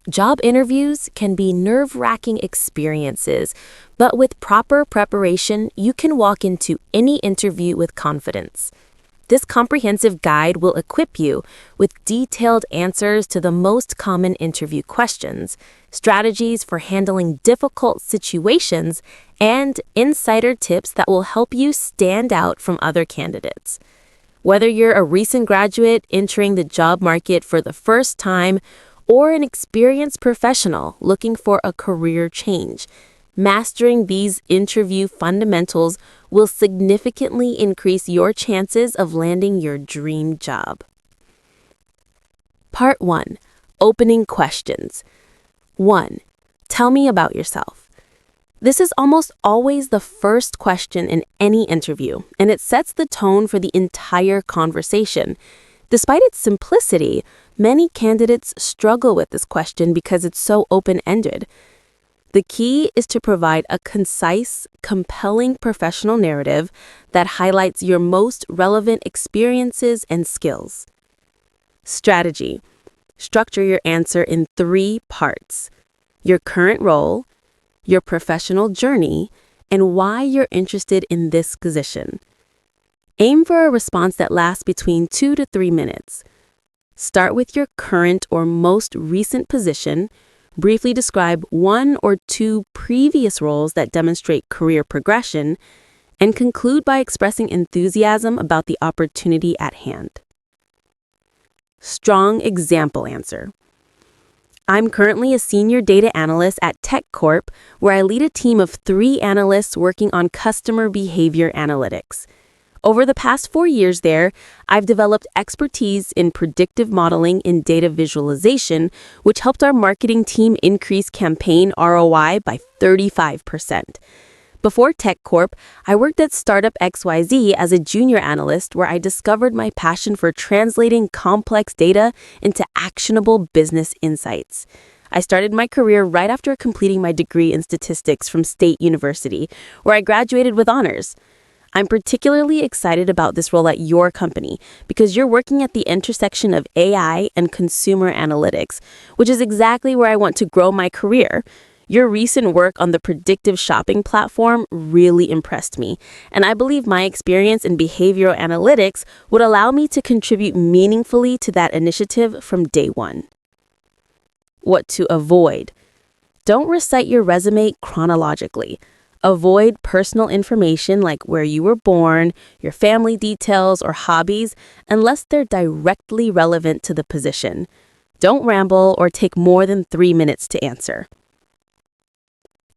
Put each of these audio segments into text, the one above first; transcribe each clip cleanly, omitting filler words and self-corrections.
Job interviews can be nerve-wracking experiences, but with proper preparation, you can walk into any interview with confidence. This comprehensive guide will equip you with detailed answers to the most common interview questions, strategies for handling difficult situations, and insider tips that will help you stand out from other candidates. Whether you're a recent graduate entering the job market for the first time or an experienced professional looking for a career change, mastering these interview fundamentals will significantly increase your chances of landing your dream job. Part 1. Opening questions. 1. Tell me about yourself. This is almost always the first question in any interview, and it sets the tone for the entire conversation. Despite its simplicity, many candidates struggle with this question because it's so open-ended. The key is to provide a concise, compelling professional narrative that highlights your most relevant experiences and skills. Strategy. Structure your answer in 3 parts: your current role, your professional journey, and why you're interested in this position. Aim for a response that lasts between 2 to 3 minutes. Start with your current or most recent position. Briefly describe 1 or 2 previous roles that demonstrate career progression, and conclude by expressing enthusiasm about the opportunity at hand. Strong example answer. I'm currently a senior data analyst at Tech Corp, where I lead a team of 3 analysts working on customer behavior analytics. Over the past 4 years there, I've developed expertise in predictive modeling and data visualization, which helped our marketing team increase campaign ROI by 35%. Before Tech Corp, I worked at Startup XYZ as a junior analyst, where I discovered my passion for translating complex data into actionable business insights. I started my career right after completing my degree in statistics from State University, where I graduated with honors. I'm particularly excited about this role at your company because you're working at the intersection of AI and consumer analytics, which is exactly where I want to grow my career. Your recent work on the predictive shopping platform really impressed me, and I believe my experience in behavioral analytics would allow me to contribute meaningfully to that initiative from day one. What to avoid. Don't recite your resume chronologically. Avoid personal information like where you were born, your family details, or hobbies unless they're directly relevant to the position. Don't ramble or take more than 3 minutes to answer.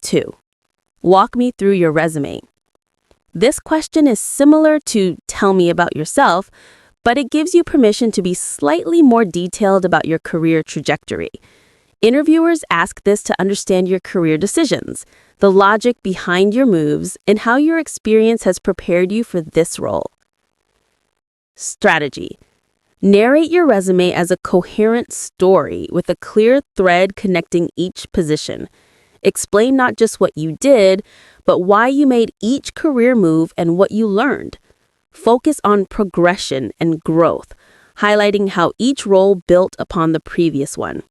2. Walk me through your resume. This question is similar to tell me about yourself, but it gives you permission to be slightly more detailed about your career trajectory. Interviewers ask this to understand your career decisions, the logic behind your moves, and how your experience has prepared you for this role. Strategy. Narrate your resume as a coherent story with a clear thread connecting each position. Explain not just what you did, but why you made each career move and what you learned. Focus on progression and growth, highlighting how each role built upon the previous one.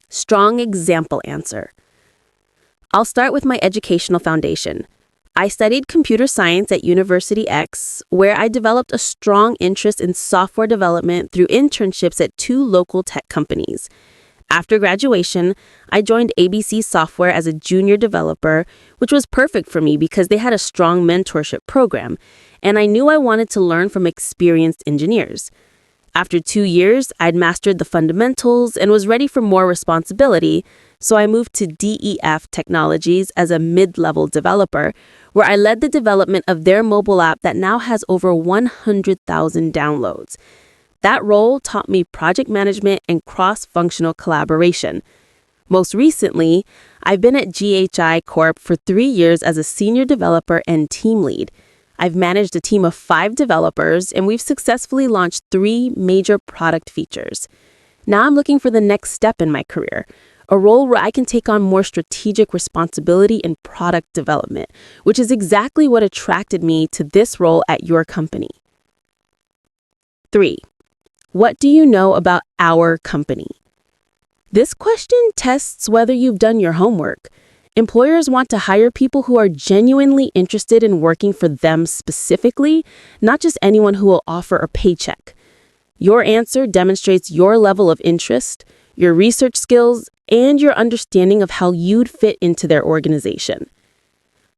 Strong example answer. I'll start with my educational foundation. I studied computer science at University X, where I developed a strong interest in software development through internships at 2 local tech companies. After graduation, I joined ABC Software as a junior developer, which was perfect for me because they had a strong mentorship program, and I knew I wanted to learn from experienced engineers. After 2 years, I'd mastered the fundamentals and was ready for more responsibility, so I moved to DEF Technologies as a mid-level developer, where I led the development of their mobile app that now has over 100,000 downloads. That role taught me project management and cross-functional collaboration. Most recently, I've been at GHI Corp for 3 years as a senior developer and team lead. I've managed a team of 5 developers, and we've successfully launched 3 major product features. Now I'm looking for the next step in my career, a role where I can take on more strategic responsibility in product development, which is exactly what attracted me to this role at your company. 3. What do you know about our company? This question tests whether you've done your homework. Employers want to hire people who are genuinely interested in working for them specifically, not just anyone who will offer a paycheck. Your answer demonstrates your level of interest, your research skills, and your understanding of how you'd fit into their organization.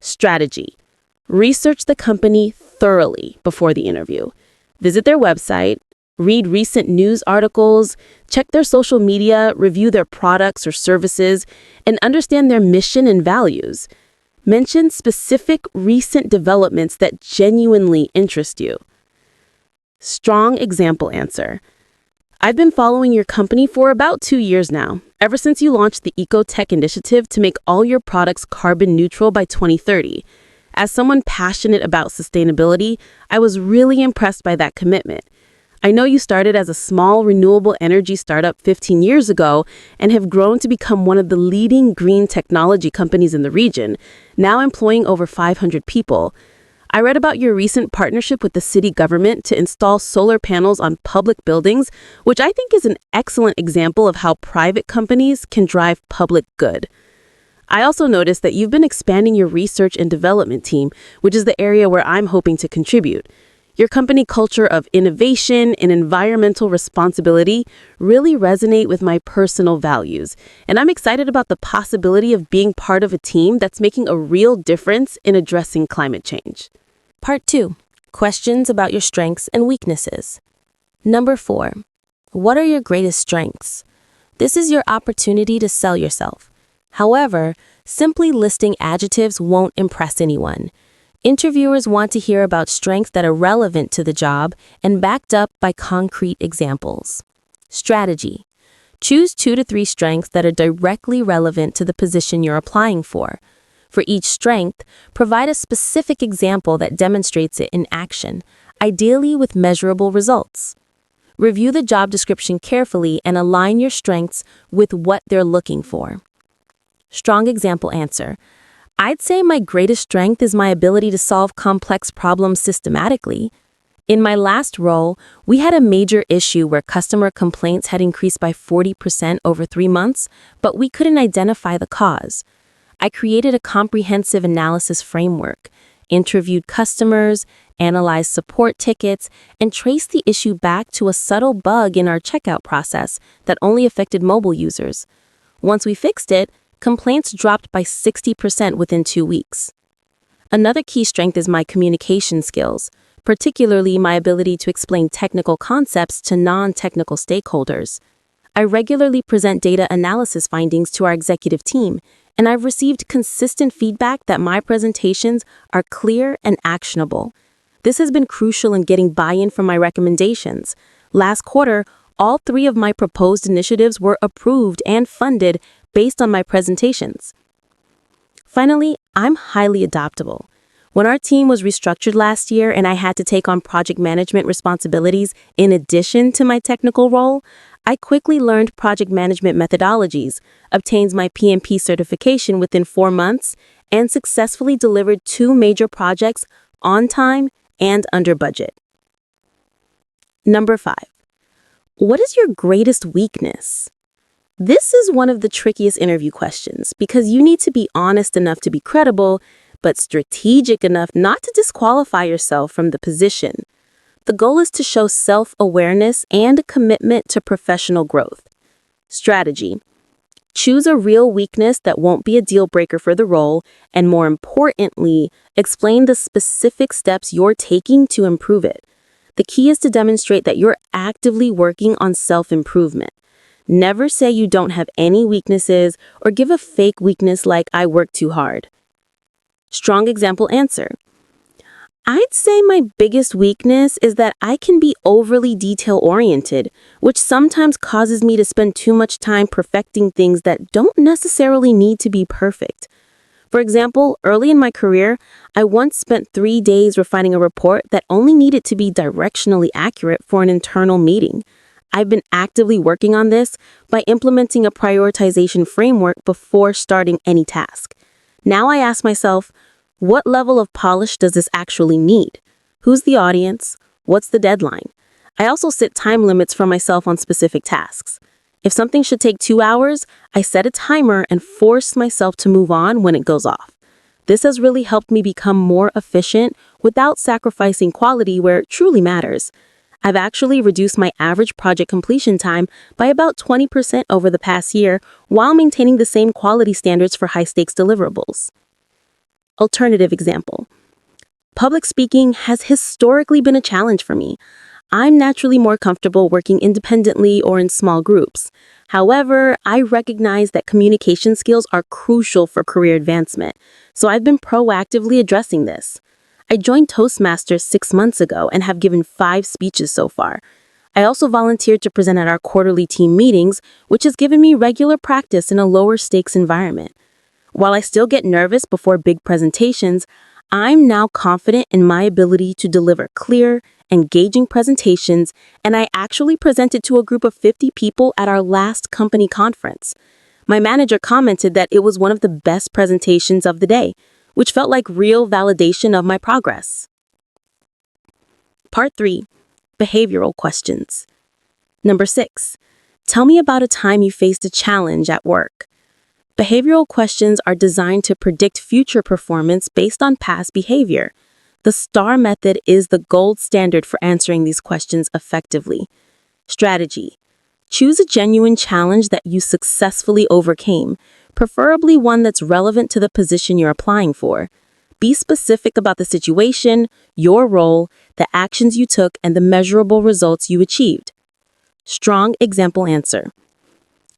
Strategy. Research the company thoroughly before the interview. Visit their website, read recent news articles, check their social media, review their products or services, and understand their mission and values. Mention specific recent developments that genuinely interest you. Strong example answer. I've been following your company for about 2 years now, ever since you launched the Eco-Tech initiative to make all your products carbon neutral by 2030. As someone passionate about sustainability, I was really impressed by that commitment. I know you started as a small renewable energy startup 15 years ago and have grown to become one of the leading green technology companies in the region, now employing over 500 people. I read about your recent partnership with the city government to install solar panels on public buildings, which I think is an excellent example of how private companies can drive public good. I also noticed that you've been expanding your research and development team, which is the area where I'm hoping to contribute. Your company culture of innovation and environmental responsibility really resonate with my personal values, and I'm excited about the possibility of being part of a team that's making a real difference in addressing climate change. Part 2. Questions about your strengths and weaknesses. Number 4. What are your greatest strengths? This is your opportunity to sell yourself. However, simply listing adjectives won't impress anyone. Interviewers want to hear about strengths that are relevant to the job and backed up by concrete examples. Strategy. Choose 2 to 3 strengths that are directly relevant to the position you're applying for. For each strength, provide a specific example that demonstrates it in action, ideally with measurable results. Review the job description carefully and align your strengths with what they're looking for. Strong example answer. I'd say my greatest strength is my ability to solve complex problems systematically. In my last role, we had a major issue where customer complaints had increased by 40% over 3 months, but we couldn't identify the cause. I created a comprehensive analysis framework, interviewed customers, analyzed support tickets, and traced the issue back to a subtle bug in our checkout process that only affected mobile users. Once we fixed it, complaints dropped by 60% within 2 weeks. Another key strength is my communication skills, particularly my ability to explain technical concepts to non-technical stakeholders. I regularly present data analysis findings to our executive team, and I've received consistent feedback that my presentations are clear and actionable. This has been crucial in getting buy-in from my recommendations. Last quarter, all 3 of my proposed initiatives were approved and funded based on my presentations. Finally, I'm highly adaptable. When our team was restructured last year and I had to take on project management responsibilities in addition to my technical role, I quickly learned project management methodologies, obtained my PMP certification within 4 months, and successfully delivered 2 major projects on time and under budget. Number 5. What is your greatest weakness? This is one of the trickiest interview questions because you need to be honest enough to be credible, but strategic enough not to disqualify yourself from the position. The goal is to show self-awareness and a commitment to professional growth. Strategy. Choose a real weakness that won't be a deal breaker for the role, and more importantly, explain the specific steps you're taking to improve it. The key is to demonstrate that you're actively working on self-improvement. Never say you don't have any weaknesses or give a fake weakness like I work too hard. Strong example answer. I'd say my biggest weakness is that I can be overly detail-oriented, which sometimes causes me to spend too much time perfecting things that don't necessarily need to be perfect. For example, early in my career, I once spent 3 days refining a report that only needed to be directionally accurate for an internal meeting. I've been actively working on this by implementing a prioritization framework before starting any task. Now I ask myself, what level of polish does this actually need? Who's the audience? What's the deadline? I also set time limits for myself on specific tasks. If something should take 2 hours, I set a timer and force myself to move on when it goes off. This has really helped me become more efficient without sacrificing quality where it truly matters. I've actually reduced my average project completion time by about 20% over the past year while maintaining the same quality standards for high-stakes deliverables. Alternative example. Public speaking has historically been a challenge for me. I'm naturally more comfortable working independently or in small groups. However, I recognize that communication skills are crucial for career advancement, so I've been proactively addressing this. I joined Toastmasters 6 months ago and have given 5 speeches so far. I also volunteered to present at our quarterly team meetings, which has given me regular practice in a lower stakes environment. While I still get nervous before big presentations, I'm now confident in my ability to deliver clear, engaging presentations, and I actually presented to a group of 50 people at our last company conference. My manager commented that it was one of the best presentations of the day, which felt like real validation of my progress. Part 3. Behavioral questions. Number 6. Tell me about a time you faced a challenge at work. Behavioral questions are designed to predict future performance based on past behavior. The STAR method is the gold standard for answering these questions effectively. Strategy. Choose a genuine challenge that you successfully overcame, preferably one that's relevant to the position you're applying for. Be specific about the situation, your role, the actions you took, and the measurable results you achieved. Strong example answer.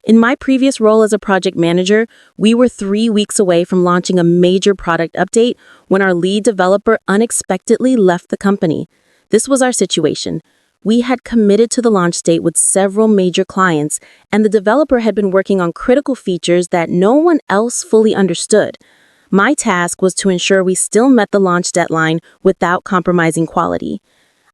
In my previous role as a project manager, we were 3 weeks away from launching a major product update when our lead developer unexpectedly left the company. This was our situation. We had committed to the launch date with several major clients, and the developer had been working on critical features that no one else fully understood. My task was to ensure we still met the launch deadline without compromising quality.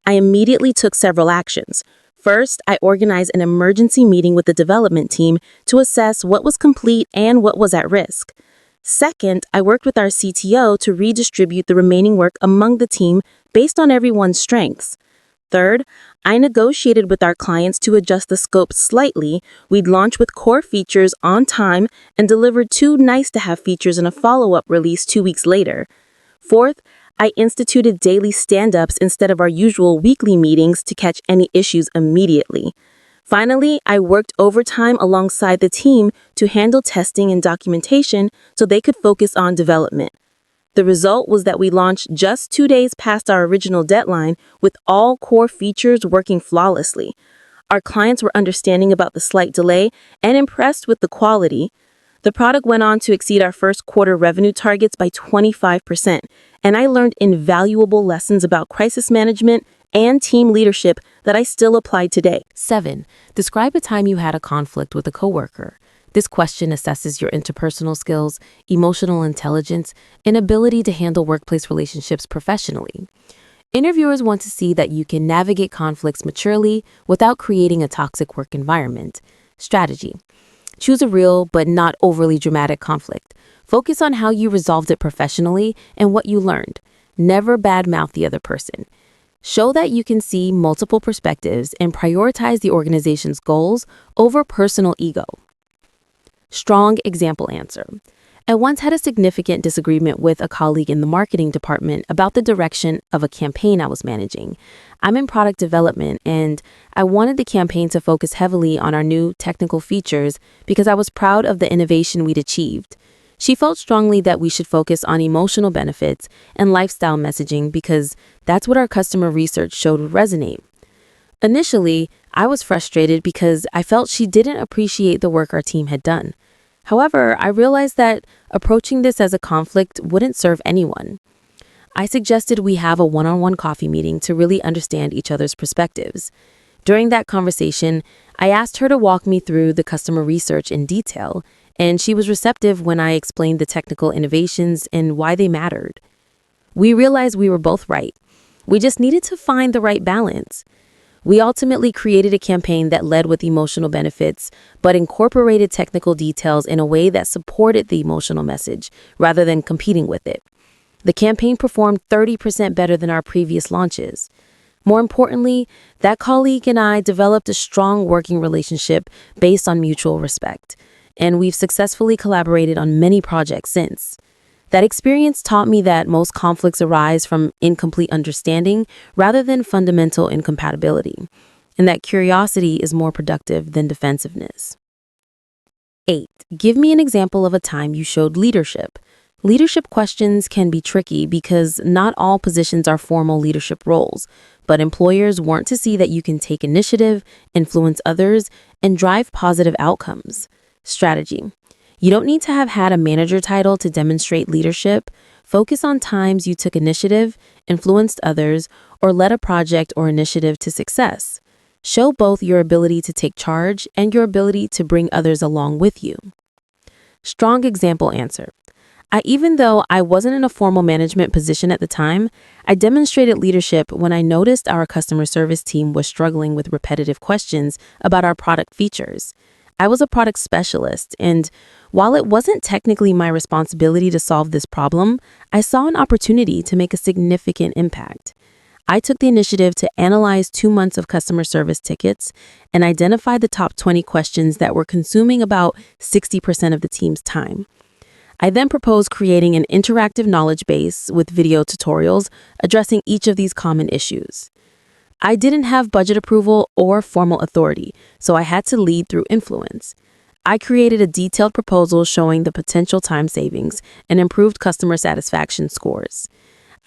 I immediately took several actions. First, I organized an emergency meeting with the development team to assess what was complete and what was at risk. Second, I worked with our CTO to redistribute the remaining work among the team based on everyone's strengths. Third, I negotiated with our clients to adjust the scope slightly. We'd launch with core features on time and delivered 2 nice-to-have features in a follow-up release 2 weeks later. Fourth, I instituted daily stand-ups instead of our usual weekly meetings to catch any issues immediately. Finally, I worked overtime alongside the team to handle testing and documentation so they could focus on development. The result was that we launched just 2 days past our original deadline with all core features working flawlessly. Our clients were understanding about the slight delay and impressed with the quality. The product went on to exceed our first quarter revenue targets by 25%, and I learned invaluable lessons about crisis management and team leadership that I still apply today. 7. Describe a time you had a conflict with a coworker. This question assesses your interpersonal skills, emotional intelligence, and ability to handle workplace relationships professionally. Interviewers want to see that you can navigate conflicts maturely without creating a toxic work environment. Strategy. Choose a real but not overly dramatic conflict. Focus on how you resolved it professionally and what you learned. Never badmouth the other person. Show that you can see multiple perspectives and prioritize the organization's goals over personal ego. Strong example answer. I once had a significant disagreement with a colleague in the marketing department about the direction of a campaign I was managing. I'm in product development, and I wanted the campaign to focus heavily on our new technical features because I was proud of the innovation we'd achieved. She felt strongly that we should focus on emotional benefits and lifestyle messaging because that's what our customer research showed would resonate. Initially, I was frustrated because I felt she didn't appreciate the work our team had done. However, I realized that approaching this as a conflict wouldn't serve anyone. I suggested we have a one-on-one coffee meeting to really understand each other's perspectives. During that conversation, I asked her to walk me through the customer research in detail, and she was receptive when I explained the technical innovations and why they mattered. We realized we were both right. We just needed to find the right balance. We ultimately created a campaign that led with emotional benefits, but incorporated technical details in a way that supported the emotional message rather than competing with it. The campaign performed 30% better than our previous launches. More importantly, that colleague and I developed a strong working relationship based on mutual respect, and we've successfully collaborated on many projects since. That experience taught me that most conflicts arise from incomplete understanding rather than fundamental incompatibility, and that curiosity is more productive than defensiveness. 8. Give me an example of a time you showed leadership. Leadership questions can be tricky because not all positions are formal leadership roles, but employers want to see that you can take initiative, influence others, and drive positive outcomes. Strategy. You don't need to have had a manager title to demonstrate leadership. Focus on times you took initiative, influenced others, or led a project or initiative to success. Show both your ability to take charge and your ability to bring others along with you. Strong example answer. Even though I wasn't in a formal management position at the time, I demonstrated leadership when I noticed our customer service team was struggling with repetitive questions about our product features. I was a product specialist, and while it wasn't technically my responsibility to solve this problem, I saw an opportunity to make a significant impact. I took the initiative to analyze 2 months of customer service tickets and identify the top 20 questions that were consuming about 60% of the team's time. I then proposed creating an interactive knowledge base with video tutorials addressing each of these common issues. I didn't have budget approval or formal authority, so I had to lead through influence. I created a detailed proposal showing the potential time savings and improved customer satisfaction scores.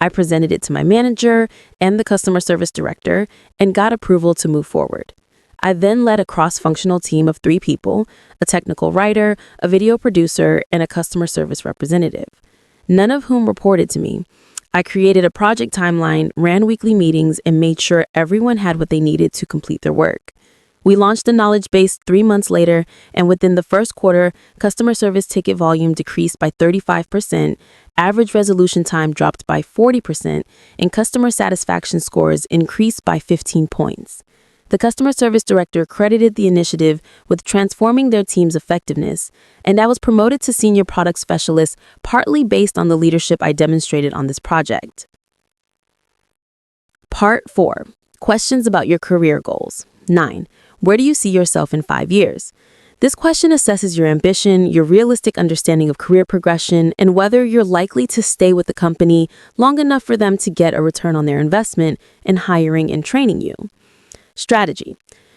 I presented it to my manager and the customer service director and got approval to move forward. I then led a cross-functional team of 3 people, a technical writer, a video producer, and a customer service representative, none of whom reported to me. I created a project timeline, ran weekly meetings, and made sure everyone had what they needed to complete their work. We launched the knowledge base 3 months later, and within the first quarter, customer service ticket volume decreased by 35%, average resolution time dropped by 40%, and customer satisfaction scores increased by 15 points. The customer service director credited the initiative with transforming their team's effectiveness, and I was promoted to senior product specialist partly based on the leadership I demonstrated on this project. Part 4. Questions about your career goals. 9. Where do you see yourself in 5 years? This question assesses your ambition, your realistic understanding of career progression, and whether you're likely to stay with the company long enough for them to get a return on their investment in hiring and training you. Strategy.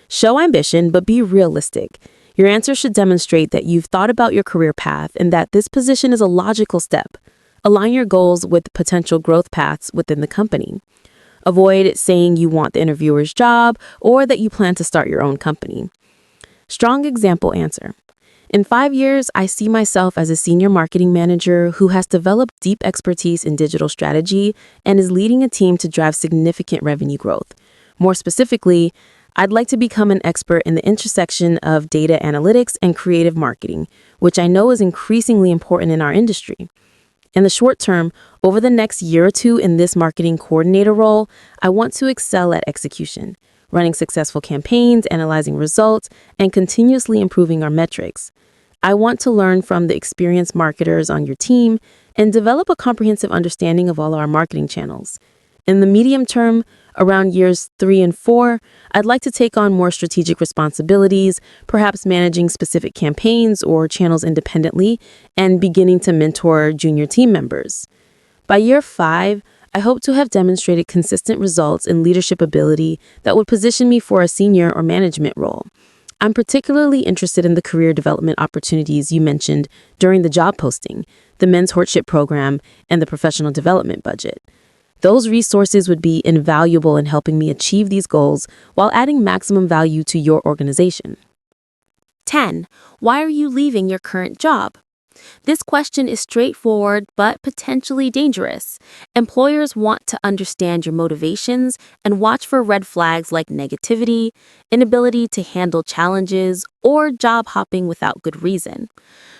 Show ambition, but be realistic. Your answer should demonstrate that you've thought about your career path and that this position is a logical step. Align your goals with potential growth paths within the company. Avoid saying you want the interviewer's job or that you plan to start your own company. Strong example answer. In 5 years, I see myself as a senior marketing manager who has developed deep expertise in digital strategy and is leading a team to drive significant revenue growth. More specifically, I'd like to become an expert in the intersection of data analytics and creative marketing, which I know is increasingly important in our industry. In the short term, over the next year or 2 in this marketing coordinator role, I want to excel at execution, running successful campaigns, analyzing results, and continuously improving our metrics. I want to learn from the experienced marketers on your team and develop a comprehensive understanding of all our marketing channels. In the medium term, around years 3 and 4, I'd like to take on more strategic responsibilities, perhaps managing specific campaigns or channels independently, and beginning to mentor junior team members. By year 5, I hope to have demonstrated consistent results in leadership ability that would position me for a senior or management role. I'm particularly interested in the career development opportunities you mentioned during the job posting, the mentorship program, and the professional development budget. Those resources would be invaluable in helping me achieve these goals while adding maximum value to your organization. 10. Why are you leaving your current job? This question is straightforward but potentially dangerous. Employers want to understand your motivations and watch for red flags like negativity, inability to handle challenges, or job hopping without good reason.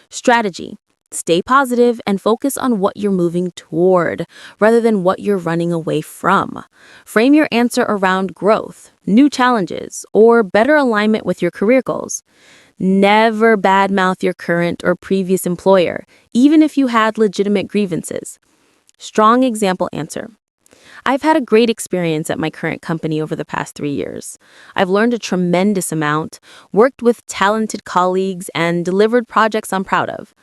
Strategy. Stay positive and focus on what you're moving toward rather than what you're running away from. Frame your answer around growth, new challenges, or better alignment with your career goals. Never badmouth your current or previous employer, even if you had legitimate grievances. Strong example answer. I've had a great experience at my current company over the past 3 years. I've learned a tremendous amount, worked with talented colleagues, and delivered projects I'm proud of.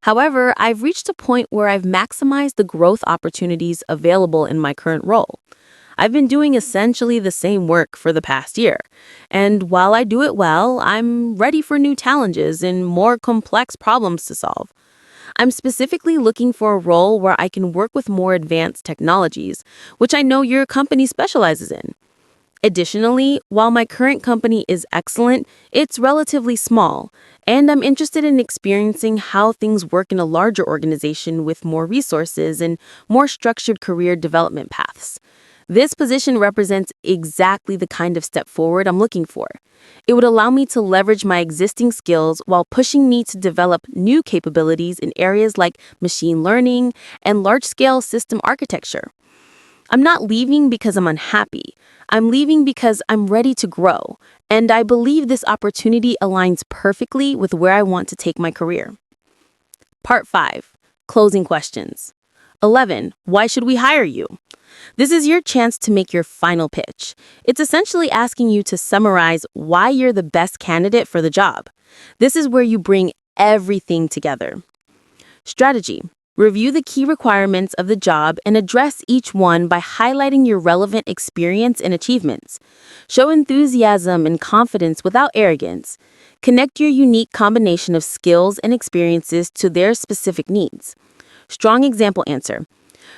However, I've reached a point where I've maximized the growth opportunities available in my current role. I've been doing essentially the same work for the past year. And while I do it well, I'm ready for new challenges and more complex problems to solve. I'm specifically looking for a role where I can work with more advanced technologies, which I know your company specializes in. Additionally, while my current company is excellent, it's relatively small, and I'm interested in experiencing how things work in a larger organization with more resources and more structured career development paths. This position represents exactly the kind of step forward I'm looking for. It would allow me to leverage my existing skills while pushing me to develop new capabilities in areas like machine learning and large-scale system architecture. I'm not leaving because I'm unhappy. I'm leaving because I'm ready to grow, and I believe this opportunity aligns perfectly with where I want to take my career. Part 5. Closing questions. 11. Why should we hire you? This is your chance to make your final pitch. It's essentially asking you to summarize why you're the best candidate for the job. This is where you bring everything together. Strategy. Review the key requirements of the job and address each one by highlighting your relevant experience and achievements. Show enthusiasm and confidence without arrogance. Connect your unique combination of skills and experiences to their specific needs. Strong example answer.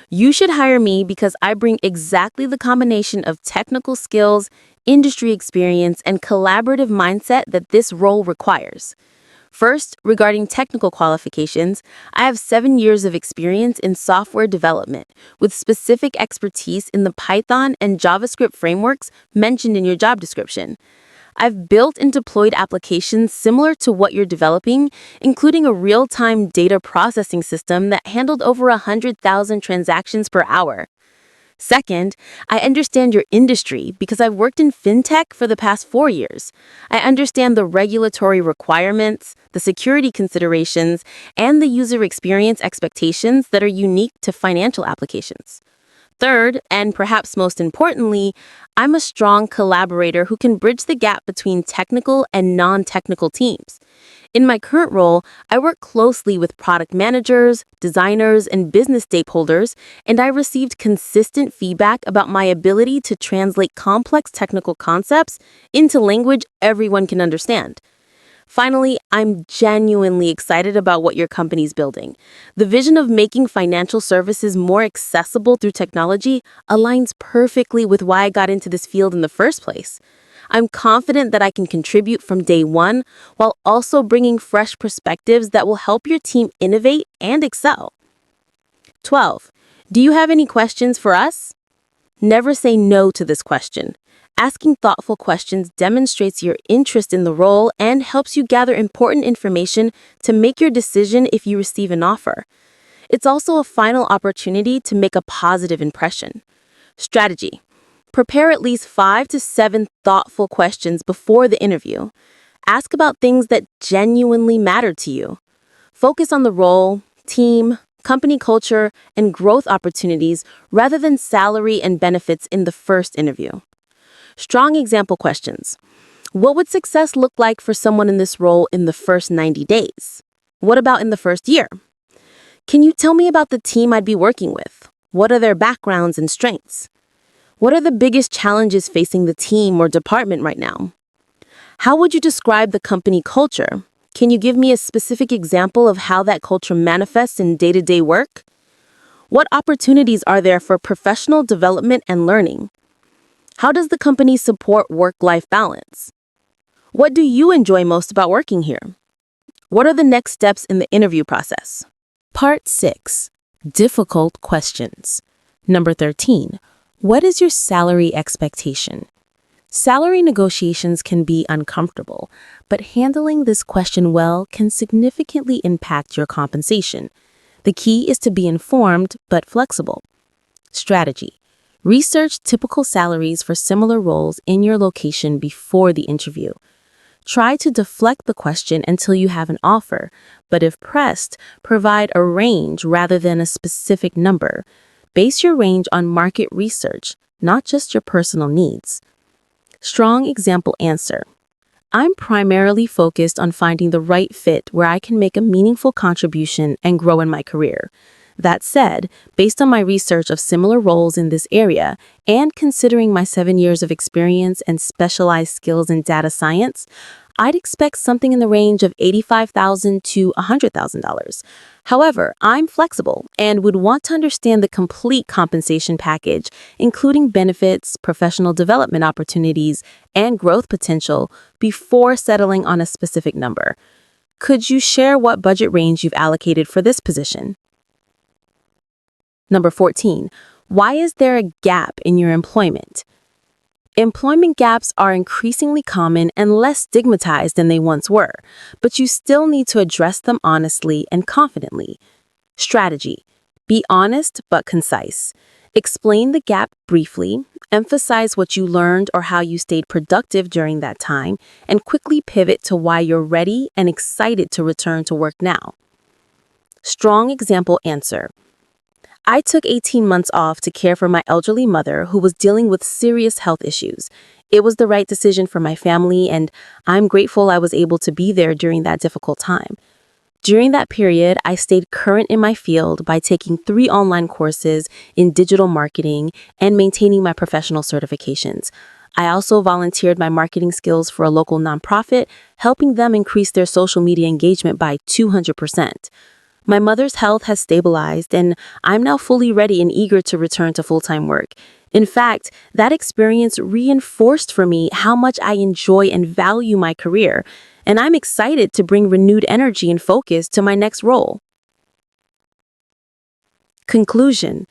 You should hire me because I bring exactly the combination of technical skills, industry experience, and collaborative mindset that this role requires. First, regarding technical qualifications, I have 7 years of experience in software development with specific expertise in the Python and JavaScript frameworks mentioned in your job description. I've built and deployed applications similar to what you're developing, including a real-time data processing system that handled over 100,000 transactions per hour. Second, I understand your industry because I've worked in fintech for the past 4 years. I understand the regulatory requirements, the security considerations, and the user experience expectations that are unique to financial applications. Third, and perhaps most importantly, I'm a strong collaborator who can bridge the gap between technical and non-technical teams. In my current role, I work closely with product managers, designers, and business stakeholders, and I received consistent feedback about my ability to translate complex technical concepts into language everyone can understand. Finally, I'm genuinely excited about what your company's building. The vision of making financial services more accessible through technology aligns perfectly with why I got into this field in the first place. I'm confident that I can contribute from day one while also bringing fresh perspectives that will help your team innovate and excel. 12. Do you have any questions for us? Never say no to this question. Asking thoughtful questions demonstrates your interest in the role and helps you gather important information to make your decision if you receive an offer. It's also a final opportunity to make a positive impression. Strategy. Prepare at least 5 to 7 thoughtful questions before the interview. Ask about things that genuinely matter to you. Focus on the role, team, company culture, and growth opportunities rather than salary and benefits in the first interview. Strong example questions. What would success look like for someone in this role in the first 90 days? What about in the first year? Can you tell me about the team I'd be working with? What are their backgrounds and strengths? What are the biggest challenges facing the team or department right now? How would you describe the company culture? Can you give me a specific example of how that culture manifests in day-to-day work? What opportunities are there for professional development and learning? How does the company support work-life balance? What do you enjoy most about working here? What are the next steps in the interview process? Part 6. Difficult questions. Number 13. What is your salary expectation? Salary negotiations can be uncomfortable, but handling this question well can significantly impact your compensation. The key is to be informed but flexible. Strategy. Research typical salaries for similar roles in your location before the interview. Try to deflect the question until you have an offer, but if pressed, provide a range rather than a specific number. Base your range on market research, not just your personal needs. Strong example answer. I'm primarily focused on finding the right fit where I can make a meaningful contribution and grow in my career. That said, based on my research of similar roles in this area and considering my 7 years of experience and specialized skills in data science, I'd expect something in the range of $85,000 to $100,000. However, I'm flexible and would want to understand the complete compensation package, including benefits, professional development opportunities, and growth potential before settling on a specific number. Could you share what budget range you've allocated for this position? Number 14, why is there a gap in your employment? Employment gaps are increasingly common and less stigmatized than they once were, but you still need to address them honestly and confidently. Strategy: be honest but concise. Explain the gap briefly, emphasize what you learned or how you stayed productive during that time, and quickly pivot to why you're ready and excited to return to work now. Strong example answer. I took 18 months off to care for my elderly mother who was dealing with serious health issues. It was the right decision for my family, and I'm grateful I was able to be there during that difficult time. During that period, I stayed current in my field by taking 3 online courses in digital marketing and maintaining my professional certifications. I also volunteered my marketing skills for a local nonprofit, helping them increase their social media engagement by 200%. My mother's health has stabilized, and I'm now fully ready and eager to return to full-time work. In fact, that experience reinforced for me how much I enjoy and value my career, and I'm excited to bring renewed energy and focus to my next role. Conclusion: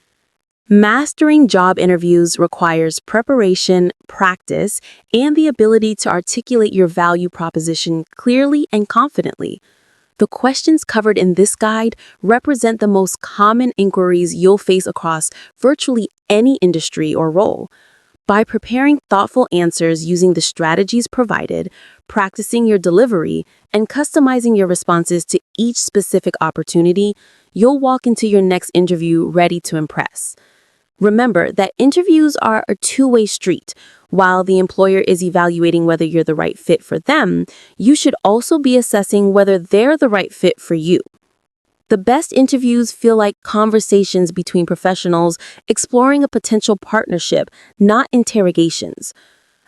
mastering job interviews requires preparation, practice, and the ability to articulate your value proposition clearly and confidently. The questions covered in this guide represent the most common inquiries you'll face across virtually any industry or role. By preparing thoughtful answers using the strategies provided, practicing your delivery, and customizing your responses to each specific opportunity, you'll walk into your next interview ready to impress. Remember that interviews are a two-way street. While the employer is evaluating whether you're the right fit for them, you should also be assessing whether they're the right fit for you. The best interviews feel like conversations between professionals exploring a potential partnership, not interrogations.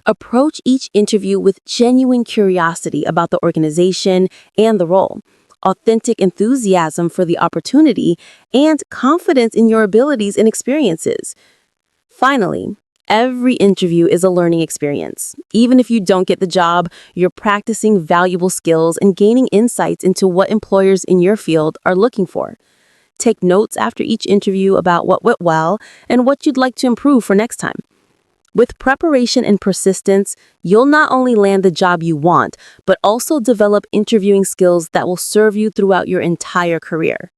Approach each interview with genuine curiosity about the organization and the role, authentic enthusiasm for the opportunity, and confidence in your abilities and experiences. Finally, every interview is a learning experience. Even if you don't get the job, you're practicing valuable skills and gaining insights into what employers in your field are looking for. Take notes after each interview about what went well and what you'd like to improve for next time. With preparation and persistence, you'll not only land the job you want, but also develop interviewing skills that will serve you throughout your entire career.